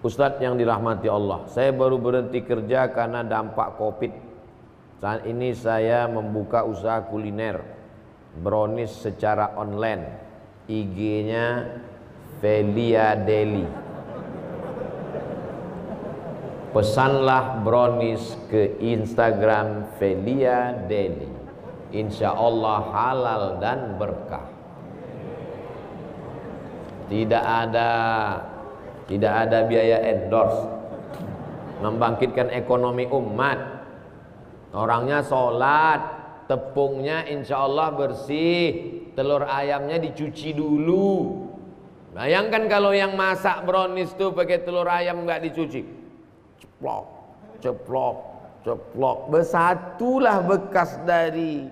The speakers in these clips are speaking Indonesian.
Ustadz yang dirahmati Allah, saya baru berhenti kerja karena dampak Covid. Saat ini saya membuka usaha kuliner brownies secara online. IG-nya Velia Deli. Pesanlah brownies ke Instagram Velia Deli. Insya Allah halal dan berkah. Tidak ada biaya endorse, membangkitkan ekonomi umat. Orangnya sholat, tepungnya insya Allah bersih, telur ayamnya dicuci dulu. Bayangkan kalau yang masak brownies tuh pakai telur ayam nggak dicuci, ceplok, ceplok, ceplok, bersatulah bekas dari.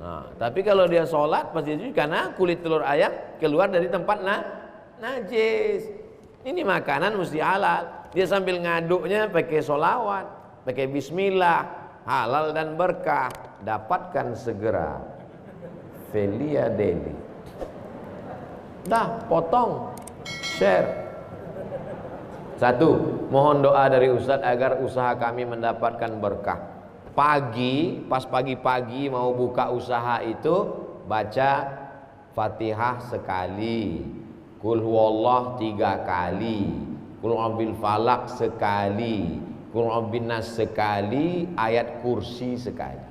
Nah, tapi kalau dia sholat pasti dicuci karena kulit telur ayam keluar dari tempat najis. Ini makanan mesti halal. Dia sambil ngaduknya pakai sholawat, pakai bismillah, halal dan berkah. Dapatkan segera Velia Deli. Dah, potong, share. 1. Mohon doa dari Ustadz agar usaha kami mendapatkan berkah. Pas pagi-pagi mau buka usaha itu baca Fatihah sekali, Qul huwallah 3 kali, Qul a'udzu falaq sekali, Qul a'udzu nas sekali, ayat kursi sekali.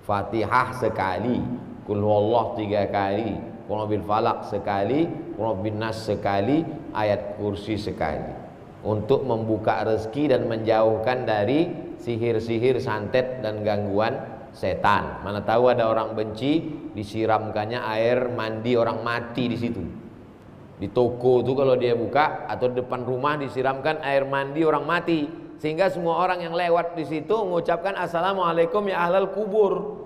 Fatihah sekali, Qul huwallah 3 kali, Qul a'udzu falaq sekali, Qul a'udzu nas sekali, ayat kursi sekali. Untuk membuka rezeki dan menjauhkan dari sihir-sihir, santet dan gangguan setan. Mana tahu ada orang benci, disiramkannya air mandi orang mati di situ. Di toko itu kalau dia buka atau di depan rumah disiramkan air mandi orang mati, sehingga semua orang yang lewat di situ mengucapkan assalamualaikum ya ahlal kubur.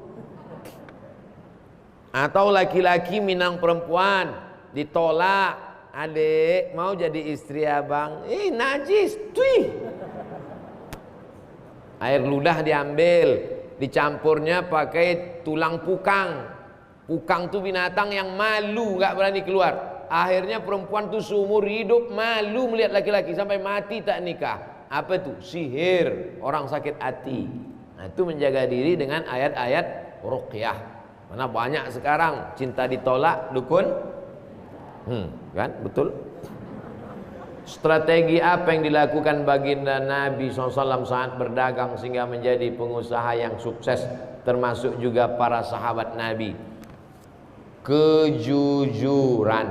Atau laki-laki minang perempuan ditolak, adik mau jadi istri abang, najis, tuih. Air ludah diambil, dicampurnya pakai tulang pukang. Pukang tuh binatang yang malu, nggak berani keluar. Akhirnya perempuan tuh seumur hidup malu melihat laki-laki sampai mati tak nikah. Apa tuh? Sihir, orang sakit hati. Nah, itu menjaga diri dengan ayat-ayat ruqyah. Karena banyak sekarang cinta ditolak, dukun. Kan? Betul? Strategi apa yang dilakukan baginda Nabi SAW saat berdagang sehingga menjadi pengusaha yang sukses, termasuk juga para sahabat Nabi? Kejujuran.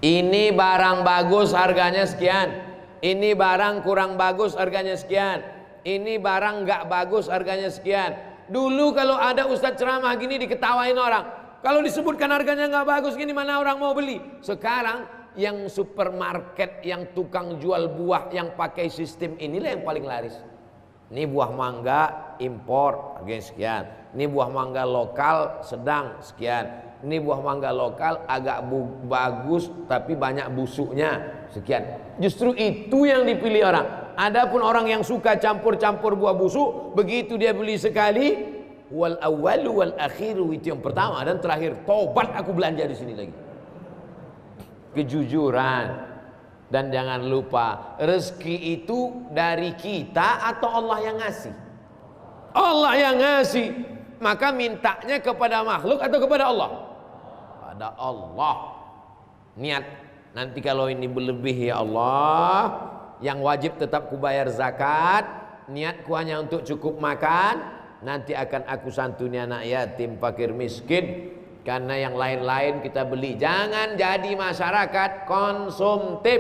Ini barang bagus harganya sekian, ini barang kurang bagus harganya sekian, ini barang nggak bagus harganya sekian. Dulu kalau ada ustadz ceramah gini diketawain orang, kalau disebutkan harganya nggak bagus gini mana orang mau beli. Sekarang yang supermarket, yang tukang jual buah yang pakai sistem inilah yang paling laris. Ini buah mangga impor harganya sekian, ini buah mangga lokal sedang sekian, ini buah mangga lokal agak bagus tapi banyak busuknya sekian. Justru itu yang dipilih orang. Adapun orang yang suka campur-campur buah busuk, begitu dia beli sekali, wal awwalu wal akhiru, itu yang pertama dan terakhir, tobat aku belanja di sini lagi. Kejujuran. Dan jangan lupa, rezeki itu dari kita atau Allah yang ngasih? Allah yang ngasih. Maka mintanya kepada makhluk atau kepada Allah? Pada Allah. Niat, nanti kalau ini berlebih ya Allah, yang wajib tetap kubayar zakat, niatku hanya untuk cukup makan, nanti akan aku santuni anak yatim, fakir miskin. Karena yang lain-lain kita beli. Jangan jadi masyarakat konsumtif.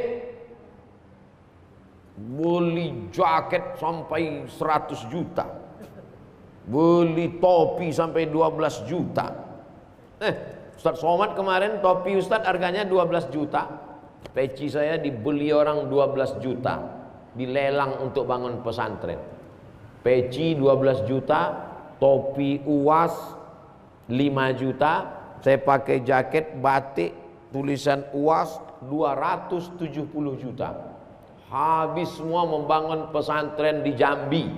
Beli jaket sampai 100 juta, beli topi sampai 12 juta. Ustadz Somad kemarin topi Ustadz harganya 12 juta. Peci saya dibeli orang 12 juta, dilelang untuk bangun pesantren. Peci 12 juta, topi UAS 5 juta. Saya pakai jaket batik tulisan UAS 270 juta. Habis semua membangun pesantren di Jambi,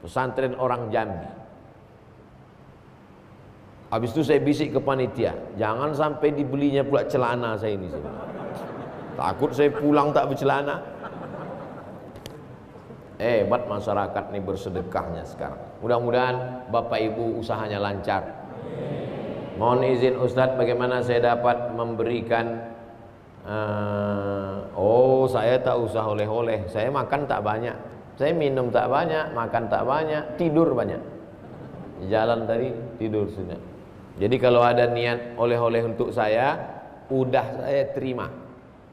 pesantren orang Jambi. Habis itu saya bisik ke panitia, jangan sampai dibelinya pula celana saya ini. Takut saya pulang tak bercelana. Hebat masyarakat nih bersedekahnya sekarang. Mudah-mudahan Bapak Ibu usahanya lancar. Mohon izin Ustadz, bagaimana saya dapat memberikan saya tak usah oleh-oleh. Saya makan tak banyak, saya minum tak banyak, makan tak banyak, tidur banyak. Jalan tadi tidur sudah. Jadi kalau ada niat oleh-oleh untuk saya, udah saya terima.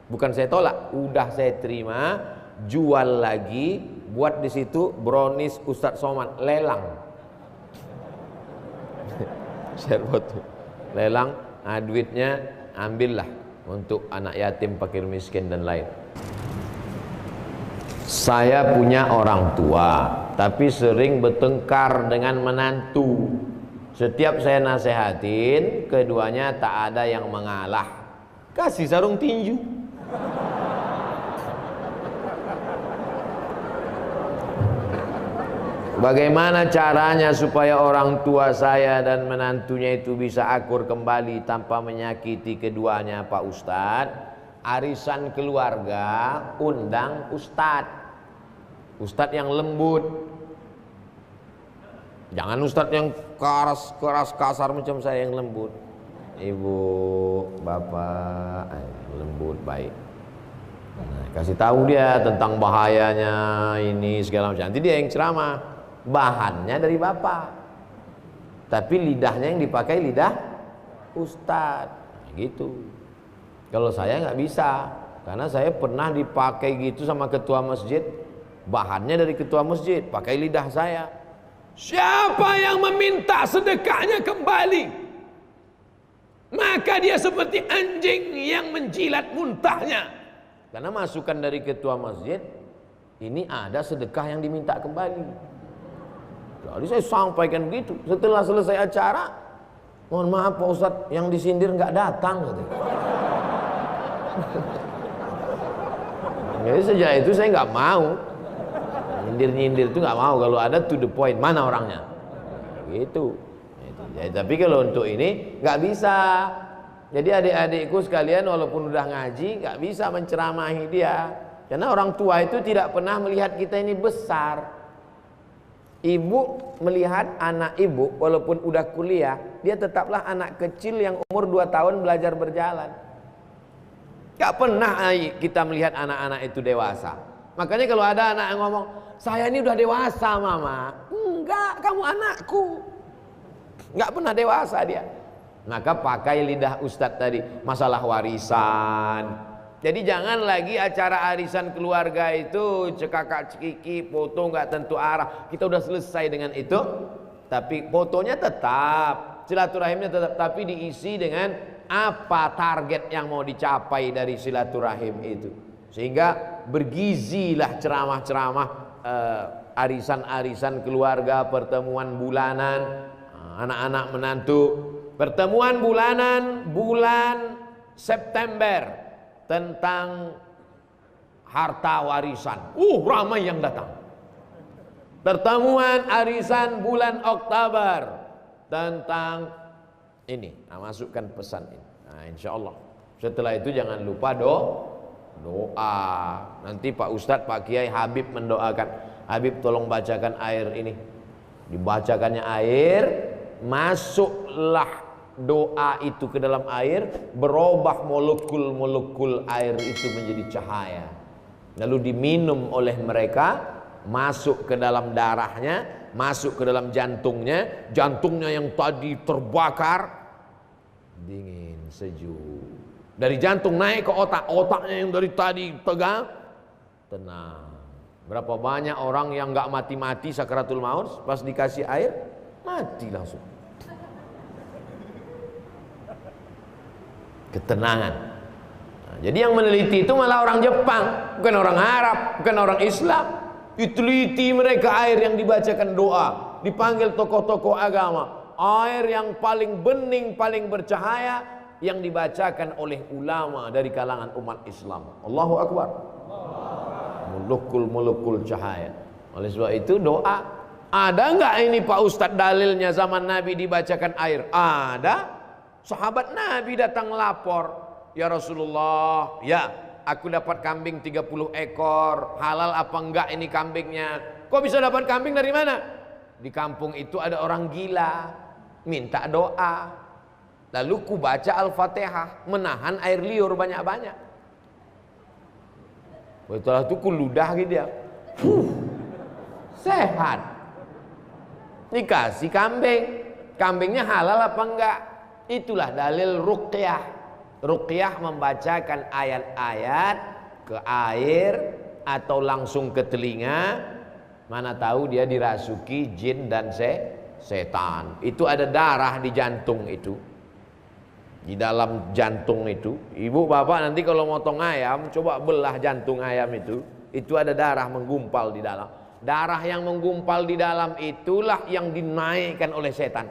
Bukan saya tolak, udah saya terima. Jual lagi, buat di situ brownies Ustadz Somad, lelang. Share foto. Lelang, duitnya ambillah untuk anak yatim, fakir miskin dan lain. Saya punya orang tua, tapi sering bertengkar dengan menantu. Setiap saya nasihatin, keduanya tak ada yang mengalah. Kasih sarung tinju. Bagaimana caranya supaya orang tua saya dan menantunya itu bisa akur kembali tanpa menyakiti keduanya, Pak Ustadz? Arisan keluarga, undang Ustadz. Ustadz yang lembut. Jangan Ustadz yang keras kasar macam saya yang lembut. Ibu, bapak, lembut, baik. Nah, kasih tahu dia tentang bahayanya ini segala macam. Nanti dia yang ceramah. Bahannya dari bapak, tapi lidahnya yang dipakai lidah Ustadz. Nah, gitu. Kalau saya nggak bisa, karena saya pernah dipakai gitu sama ketua masjid. Bahannya dari ketua masjid, pakai lidah saya. Siapa yang meminta sedekahnya kembali, maka dia seperti anjing yang menjilat muntahnya. Karena masukan dari ketua masjid, ini ada sedekah yang diminta kembali. Jadi saya sampaikan begitu. Setelah selesai acara, mohon maaf Pak Ustadz, yang disindir nggak datang. Jadi sejak itu saya nggak mau nyindir itu, nggak mau. Kalau ada to the point, mana orangnya, gitu. Ya, tapi kalau untuk ini nggak bisa. Jadi adik-adikku sekalian, walaupun udah ngaji, nggak bisa menceramahi dia, karena orang tua itu tidak pernah melihat kita ini besar. Ibu melihat anak ibu walaupun udah kuliah, dia tetaplah anak kecil yang umur 2 tahun belajar berjalan. Gak pernah kita melihat anak-anak itu dewasa. Makanya kalau ada anak yang ngomong, saya ini udah dewasa mama. Enggak, kamu anakku. Gak pernah dewasa dia. Maka pakai lidah Ustadz tadi, masalah warisan. Jadi jangan lagi acara arisan keluarga itu cekakak cekiki, foto nggak tentu arah. Kita udah selesai dengan itu, tapi fotonya tetap, silaturahimnya tetap, tapi diisi dengan apa target yang mau dicapai dari silaturahim itu. Sehingga bergizilah ceramah-ceramah arisan-arisan keluarga, pertemuan bulanan, anak-anak menantu, pertemuan bulanan bulan September tentang harta warisan. Ramai yang datang. Pertemuan arisan bulan Oktober tentang ini. Nah, masukkan pesan ini. Nah, insya Allah. Setelah itu jangan lupa doa. Nanti Pak Ustadz, Pak Kiai Habib mendoakan. Habib tolong bacakan air ini. Dibacakannya air, masuklah doa itu ke dalam air, berubah molekul-molekul air itu menjadi cahaya, lalu diminum oleh mereka, masuk ke dalam darahnya, masuk ke dalam jantungnya. Jantungnya yang tadi terbakar dingin, sejuk. Dari jantung naik ke otak, otaknya yang dari tadi tegang tenang. Berapa banyak orang yang nggak mati-mati sakaratul maut, pas dikasih air mati langsung. Ketenangan. Nah, jadi yang meneliti itu malah orang Jepang, bukan orang Arab, bukan orang Islam. Diteliti mereka air yang dibacakan doa, dipanggil tokoh-tokoh agama, air yang paling bening, paling bercahaya, yang dibacakan oleh ulama dari kalangan umat Islam. Allahu Akbar. Molekul-molekul cahaya. Oleh sebab itu doa. Ada nggak ini Pak Ustadz dalilnya zaman Nabi dibacakan air? Ada. Sahabat Nabi datang lapor, ya Rasulullah, ya aku dapat kambing 30 ekor, halal apa enggak ini kambingnya? Kok bisa dapat kambing dari mana? Di kampung itu ada orang gila, minta doa. Lalu ku baca Al-Fatihah, menahan air liur banyak-banyak. Setelah itu ku ludah gitu dia. Sehat. Dikasih kambing. Kambingnya halal apa enggak? Itulah dalil ruqyah. Ruqyah membacakan ayat-ayat ke air atau langsung ke telinga. Mana tahu dia dirasuki jin dan setan. Itu ada darah di jantung itu. Di dalam jantung itu. Ibu bapak nanti kalau motong ayam, coba belah jantung ayam itu. Itu ada darah menggumpal di dalam. Darah yang menggumpal di dalam itulah yang dinaikkan oleh setan.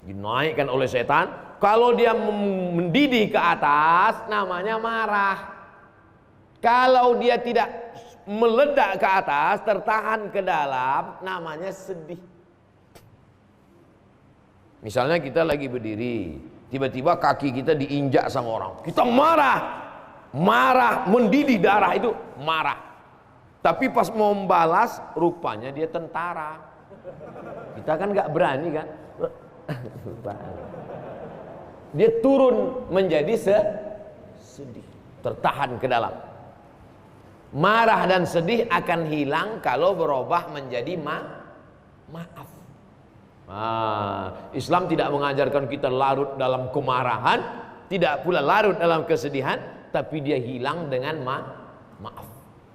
Dinaikkan oleh setan. Kalau dia mendidih ke atas, namanya marah. Kalau dia tidak meledak ke atas, tertahan ke dalam, namanya sedih. Misalnya kita lagi berdiri, tiba-tiba kaki kita diinjak sama orang, kita marah, mendidih darah itu marah. Tapi pas mau membalas, rupanya dia tentara. Kita kan nggak berani kan? Dia turun menjadi sedih, tertahan ke dalam. Marah dan sedih akan hilang kalau berubah menjadi maaf. Islam tidak mengajarkan kita larut dalam kemarahan, tidak pula larut dalam kesedihan, tapi dia hilang dengan maaf.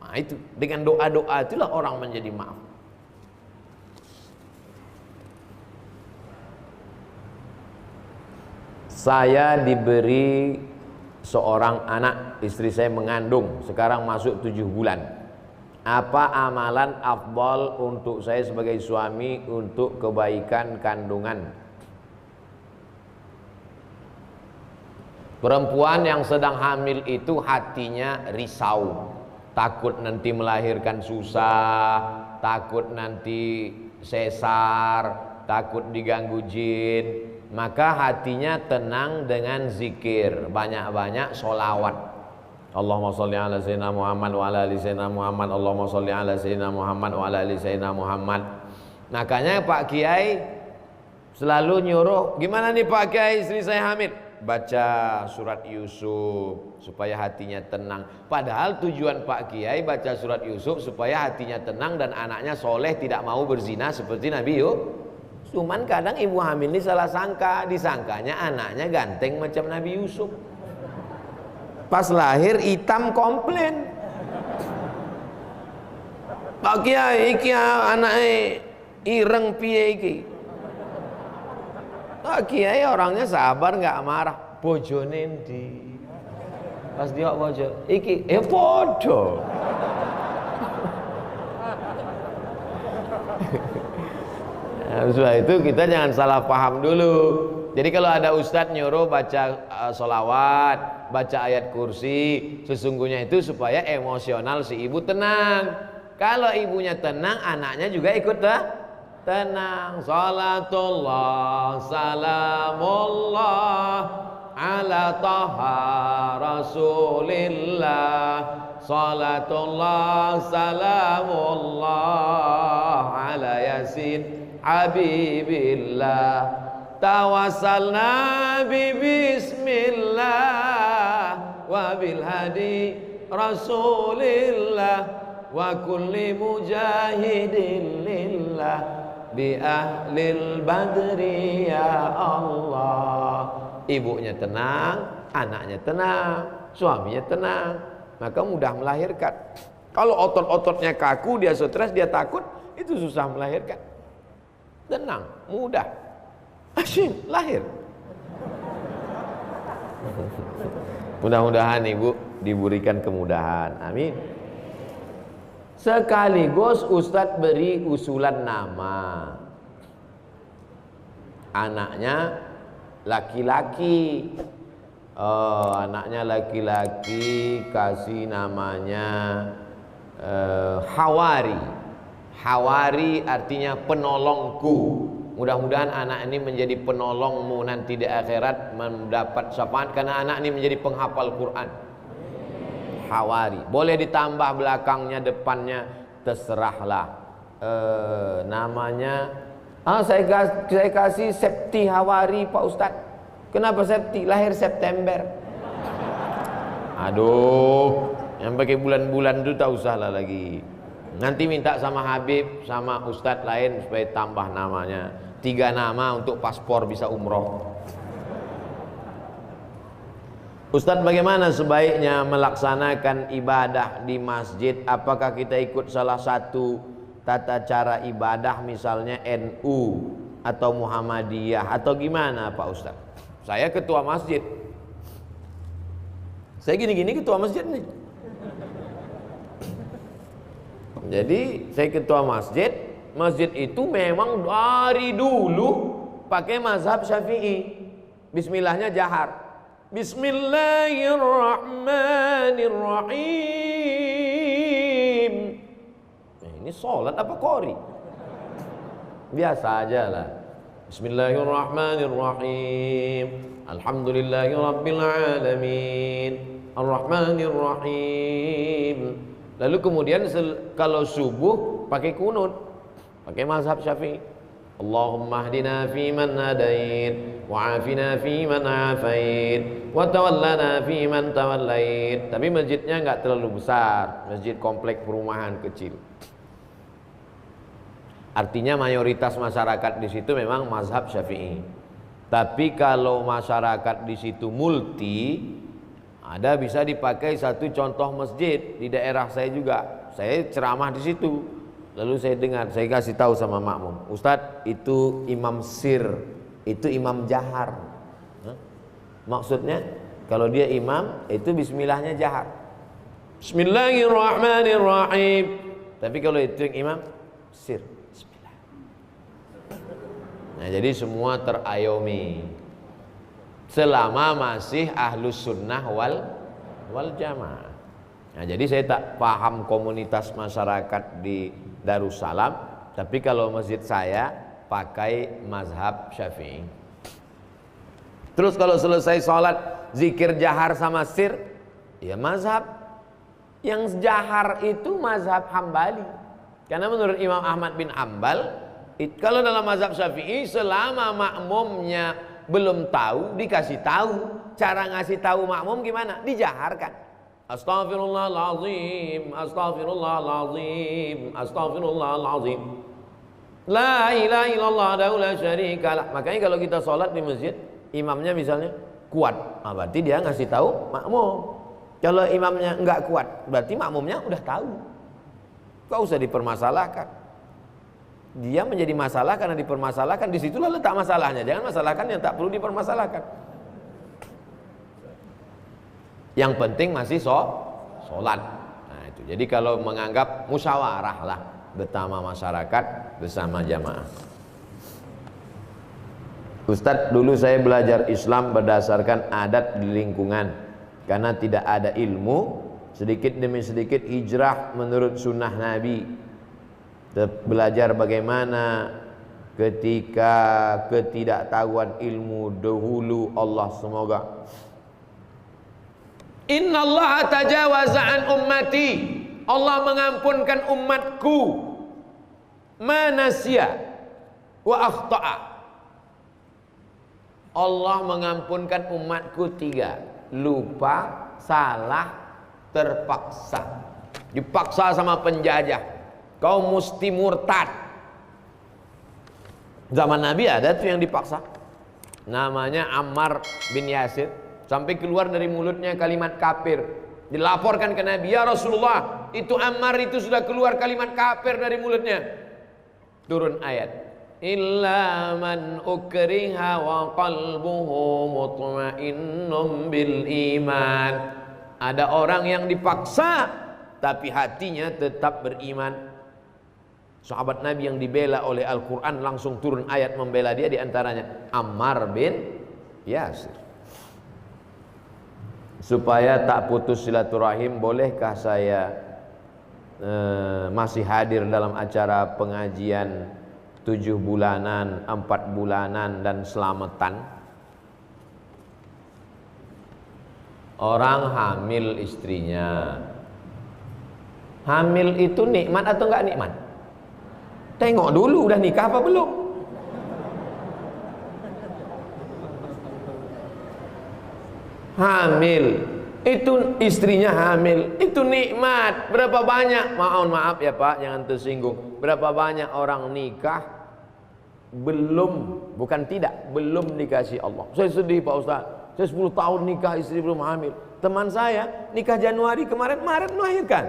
Nah, itu dengan doa-doa itulah orang menjadi maaf. Saya diberi seorang anak, istri saya mengandung, sekarang masuk 7 bulan. Apa amalan afdal untuk saya sebagai suami untuk kebaikan kandungan? Perempuan yang sedang hamil itu hatinya risau, takut nanti melahirkan susah, takut nanti sesar, takut diganggu jin. Maka hatinya tenang dengan zikir, banyak-banyak sholawat. Allahumma sholli ala sayyidina Muhammad wa ala ali sayyidina Muhammad. Allahumma sholli ala sayyidina Muhammad wa ala ali sayyidina Muhammad. Makanya Pak Kiai selalu nyuruh, gimana nih Pak Kiai, istri saya hamil? Baca surat Yusuf supaya hatinya tenang. Padahal tujuan Pak Kiai baca surat Yusuf supaya hatinya tenang dan anaknya soleh, tidak mau berzina seperti Nabi Yusuf. Cuman kadang ibu hamil ini salah sangka, disangkanya anaknya ganteng macam Nabi Yusuf. Pas lahir hitam, komplain. Pak Kiai iki anake ireng piye iki? Pak Kiai orangnya sabar, nggak marah. Bojone ndi? Pas dia bojo, iki podo. Nah, setelah itu kita jangan salah paham dulu. Jadi kalau ada ustadz nyuruh baca sholawat, baca ayat kursi, sesungguhnya itu supaya emosional si ibu tenang. Kalau ibunya tenang, anaknya juga ikut tenang. Salatullah salamullah ala taha rasulillah. Salatullah salamullah ala yasin habibillah. Tawassalna bi bismillah wa bil hadi rasulillah wa kulli mujahidin lillah bi ahlil badri ya Allah. Ibunya tenang, anaknya tenang, suaminya tenang, maka mudah melahirkan. Kalau otot-ototnya kaku, dia stres, dia takut, itu susah melahirkan. Tenang, mudah. Asyik lahir. Mudah-mudahan ibu diberikan kemudahan, amin. Sekaligus Ustadz beri usulan nama. Anaknya laki-laki. Anaknya laki-laki, kasih namanya Hawari. Hawari artinya penolongku. Mudah-mudahan anak ini menjadi penolongmu nanti di akhirat, mendapat syafaat, karena anak ini menjadi penghafal Quran. Hawari. Boleh ditambah belakangnya, depannya, terserahlah. Namanya saya kasih Septi Hawari Pak Ustadz. Kenapa Septi? Lahir September. Aduh, yang pakai bulan-bulan itu tak usah lah lagi. Nanti minta sama Habib, sama Ustadz lain supaya tambah namanya. 3 nama untuk paspor bisa umroh. Ustadz, bagaimana sebaiknya melaksanakan ibadah di masjid? Apakah kita ikut salah satu tata cara ibadah, misalnya NU atau Muhammadiyah, atau gimana Pak Ustadz? Saya ketua masjid. Saya gini-gini ketua masjid nih. Jadi saya ketua masjid. Masjid itu memang dari dulu pakai mazhab Syafi'i. Bismillahnya jahar. Bismillahirrahmanirrahim. Ini sholat apa qori? Biasa aja lah. Bismillahirrahmanirrahim. Alhamdulillahirabbil alamin. Arrahmanirrahim. Lalu kemudian kalau subuh pakai kunut, pakai mazhab Syafi'i. Allahumma hdina fiman hadait, wa afina fiman afait, wa tawallana fiman tawallait. Tapi masjidnya enggak terlalu besar, masjid komplek perumahan kecil. Artinya mayoritas masyarakat di situ memang mazhab Syafi'i. Tapi kalau masyarakat di situ multi, ada bisa dipakai satu contoh masjid di daerah saya juga. Saya ceramah di situ. Lalu saya dengar, saya kasih tahu sama makmum, Ustadz, itu imam sir, itu imam jahar. Maksudnya kalau dia imam itu bismillahnya jahar. Bismillahirrahmanirrahim. Tapi kalau itu yang imam sir. Nah, jadi semua terayomi selama masih ahlus sunnah wal jamaah. Nah, jadi saya tak paham komunitas masyarakat di Darussalam, tapi kalau masjid saya pakai mazhab Syafi'i. Terus kalau selesai sholat zikir jahar sama sir, ya mazhab yang jahar itu mazhab Hambali. Karena menurut Imam Ahmad bin Hanbal, kalau dalam mazhab Syafi'i selama makmumnya belum tahu, dikasih tahu. Cara ngasih tahu makmum gimana? Dijaharkan. Astaghfirullahaladzim, astaghfirullahaladzim, astaghfirullahaladzim. La ilaha illallah la syarikalah. Makanya kalau kita sholat di masjid, imamnya misalnya kuat, berarti dia ngasih tahu makmum. Kalau imamnya enggak kuat, berarti makmumnya udah tahu. Gak usah dipermasalahkan. Dia menjadi masalah karena dipermasalahkan. Disitulah letak masalahnya. Jangan masalahkan yang tak perlu dipermasalahkan. Yang penting masih sholat. Nah itu. Jadi kalau menganggap musyawarah lah bersama masyarakat, bersama jamaah. Ustadz, dulu saya belajar Islam berdasarkan adat di lingkungan. Karena tidak ada ilmu, sedikit demi sedikit hijrah menurut sunnah Nabi. Belajar bagaimana ketika ketidaktahuan ilmu dahulu. Allah semoga Innallaha tajawaza an ummati, Allah mengampunkan umatku manasya wa akhta'a. Allah mengampunkan umatku 3: lupa, salah, terpaksa. Dipaksa sama penjajah, kau mesti murtad. Zaman Nabi ada tuh yang dipaksa. Namanya Ammar bin Yasir. Sampai keluar dari mulutnya kalimat kafir. Dilaporkan ke Nabi, ya Rasulullah, itu Ammar itu sudah keluar kalimat kafir dari mulutnya. Turun ayat, illa man ukriha wa qalbuhu mutmainnun bil iman. Ada orang yang dipaksa tapi hatinya tetap beriman. Sahabat Nabi yang dibela oleh Al-Quran, langsung turun ayat membela dia, diantaranya Ammar bin Yasir. Supaya tak putus silaturahim, bolehkah saya masih hadir dalam acara pengajian 7 bulanan, 4 bulanan dan selamatan? Orang hamil istrinya. Hamil itu nikmat atau enggak nikmat? Tengok dulu udah nikah apa belum. Hamil itu istrinya hamil, itu nikmat. Berapa banyak, maaf ya Pak, jangan tersinggung. Berapa banyak orang nikah belum, bukan tidak, belum dikasih Allah. Saya sedih Pak Ustaz, saya 10 tahun nikah istri belum hamil. Teman saya nikah Januari kemarin, Maret melahirkan.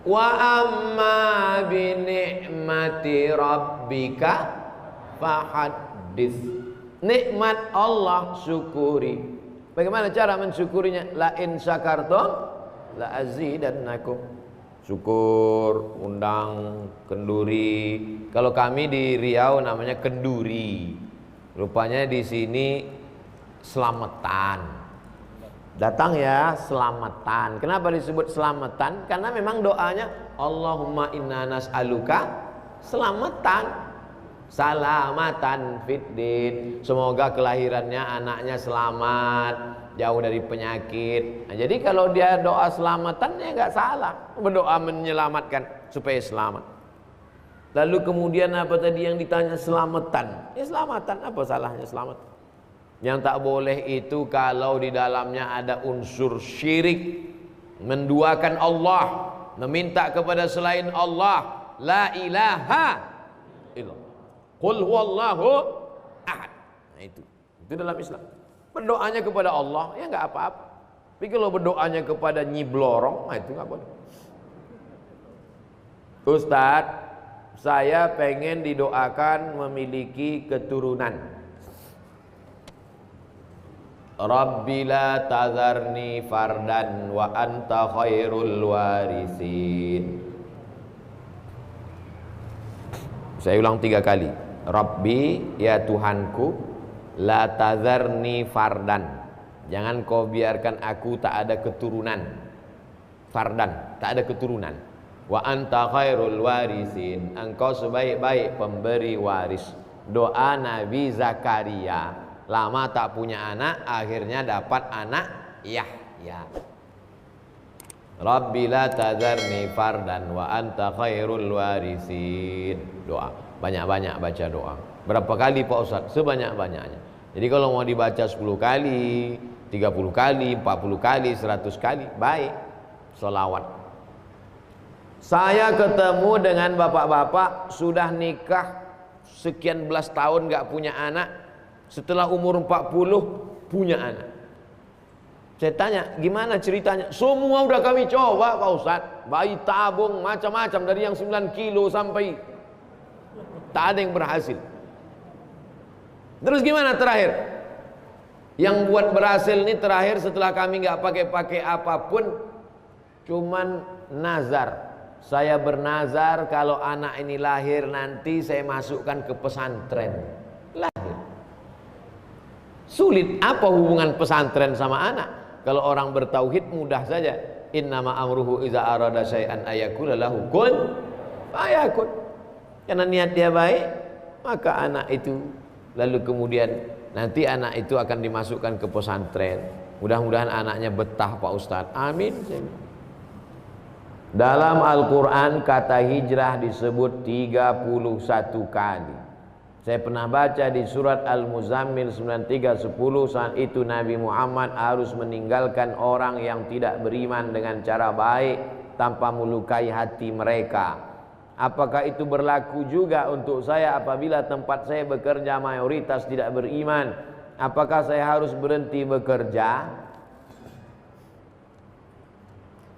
Wa amma bi ni'mati rabbika fahaddits. Nikmat Allah syukuri. Bagaimana cara mensyukurinya? La in syakartum la azidannakum. Syukur, undang kenduri. Kalau kami di Riau namanya kenduri. Rupanya di sini selamatan. Datang ya, selamatan. Kenapa disebut selamatan? Karena memang doanya Allahumma inna nas'aluka selamatan. Salamatan fiddin. Semoga kelahirannya anaknya selamat, jauh dari penyakit. Nah, jadi kalau dia doa selamatan ya nggak salah, berdoa menyelamatkan supaya selamat. Lalu kemudian apa tadi yang ditanya? Selamatan. Ya selamatan, apa salahnya selamat? Yang tak boleh itu kalau di dalamnya ada unsur syirik, menduakan Allah, meminta kepada selain Allah. La ilaha illallah. Qul huwallahu ahad. Nah itu dalam Islam. Berdoanya kepada Allah ya nggak apa-apa. Tapi kalau berdoanya kepada Nyi Blorong, nah itu nggak boleh. Ustadz, saya pengen didoakan memiliki keturunan. Rabbi la tazarni fardan wa anta khairul warisin. Saya ulang 3 kali. Rabbi, ya Tuhanku, la tazarni fardan. Jangan kau biarkan aku tak ada keturunan. Fardan, tak ada keturunan. Wa anta khairul warisin. Engkau sebaik-baik pemberi waris. Doa Nabi Zakaria. Lama tak punya anak, akhirnya dapat anak Yahya. Rabbi la tazarni fardan wa anta khairul warisin. Doa. Banyak-banyak baca doa. Berapa kali Pak Ustaz? Sebanyak-banyaknya. Jadi kalau mau dibaca 10 kali, 30 kali, 40 kali, 100 kali, baik. Sholawat. Saya ketemu dengan bapak-bapak sudah nikah sekian belas tahun gak punya anak. Setelah umur 40 punya anak. Saya tanya, gimana ceritanya? Semua udah kami coba Pak Ustaz. Bayi tabung macam-macam dari yang 9 kilo sampai tak ada yang berhasil. Terus gimana terakhir? Yang buat berhasil ini terakhir setelah kami nggak pakai apapun, cuman nazar. Saya bernazar kalau anak ini lahir nanti saya masukkan ke pesantren. Lahir. Sulit apa hubungan pesantren sama anak? Kalau orang bertauhid mudah saja. Innama amruhu iza arada syai'an ayakula lahu kun fayakun. Karena niat dia baik, maka anak itu lalu kemudian nanti anak itu akan dimasukkan ke pesantren. Mudah-mudahan anaknya betah Pak Ustadz. Amin. Dalam Al-Quran kata hijrah disebut 31 kali. Saya pernah baca di surat Al-Muzammil 93:10, saat itu Nabi Muhammad harus meninggalkan orang yang tidak beriman dengan cara baik tanpa melukai hati mereka. Apakah itu berlaku juga untuk saya apabila tempat saya bekerja mayoritas tidak beriman? Apakah saya harus berhenti bekerja?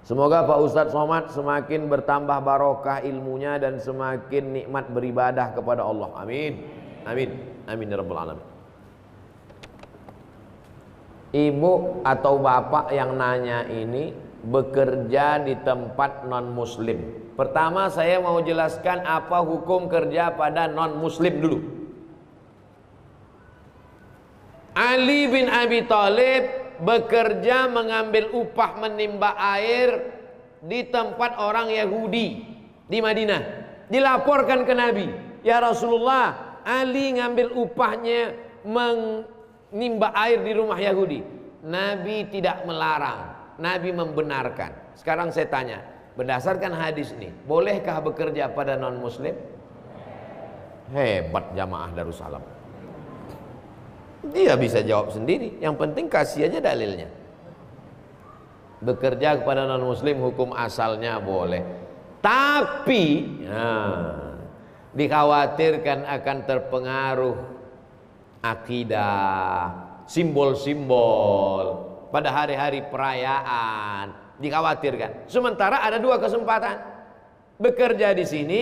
Semoga Pak Ustadz Somad semakin bertambah barokah ilmunya dan semakin nikmat beribadah kepada Allah. Amin. Amin. Amin ya rabbal alamin. Ibu atau bapak yang nanya ini bekerja di tempat non muslim. Pertama saya mau jelaskan apa hukum kerja pada non muslim dulu. Ali bin Abi Thalib bekerja mengambil upah menimba air di tempat orang Yahudi di Madinah. Dilaporkan ke Nabi, ya Rasulullah, Ali ngambil upahnya nimba air di rumah Yahudi. Nabi tidak melarang, Nabi membenarkan. Sekarang saya tanya, berdasarkan hadis ini, bolehkah bekerja pada non muslim? Hebat jamaah Darussalam. Dia bisa jawab sendiri. Yang penting kasih aja dalilnya. Bekerja kepada non muslim hukum asalnya boleh, tapi dikhawatirkan akan terpengaruh akidah, simbol-simbol pada hari-hari perayaan, dikhawatirkan. Sementara ada dua kesempatan. Bekerja di sini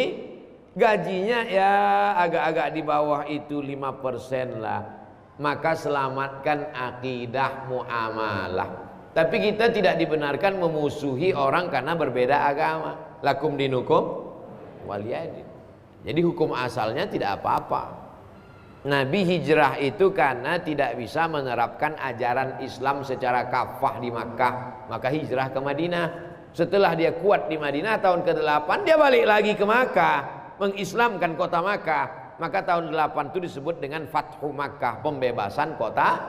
gajinya ya agak-agak di bawah itu 5% lah. Maka selamatkan akidah muamalah. Tapi kita tidak dibenarkan memusuhi orang karena berbeda agama. Lakum dinukum waliyadin. Jadi hukum asalnya tidak apa-apa. Nabi hijrah itu karena tidak bisa menerapkan ajaran Islam secara kafah di Makkah, maka hijrah ke Madinah. Setelah dia kuat di Madinah tahun ke-8 dia balik lagi ke Makkah, mengislamkan kota Makkah. Maka tahun 8 itu disebut dengan Fathu Makkah, pembebasan kota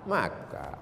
Makkah.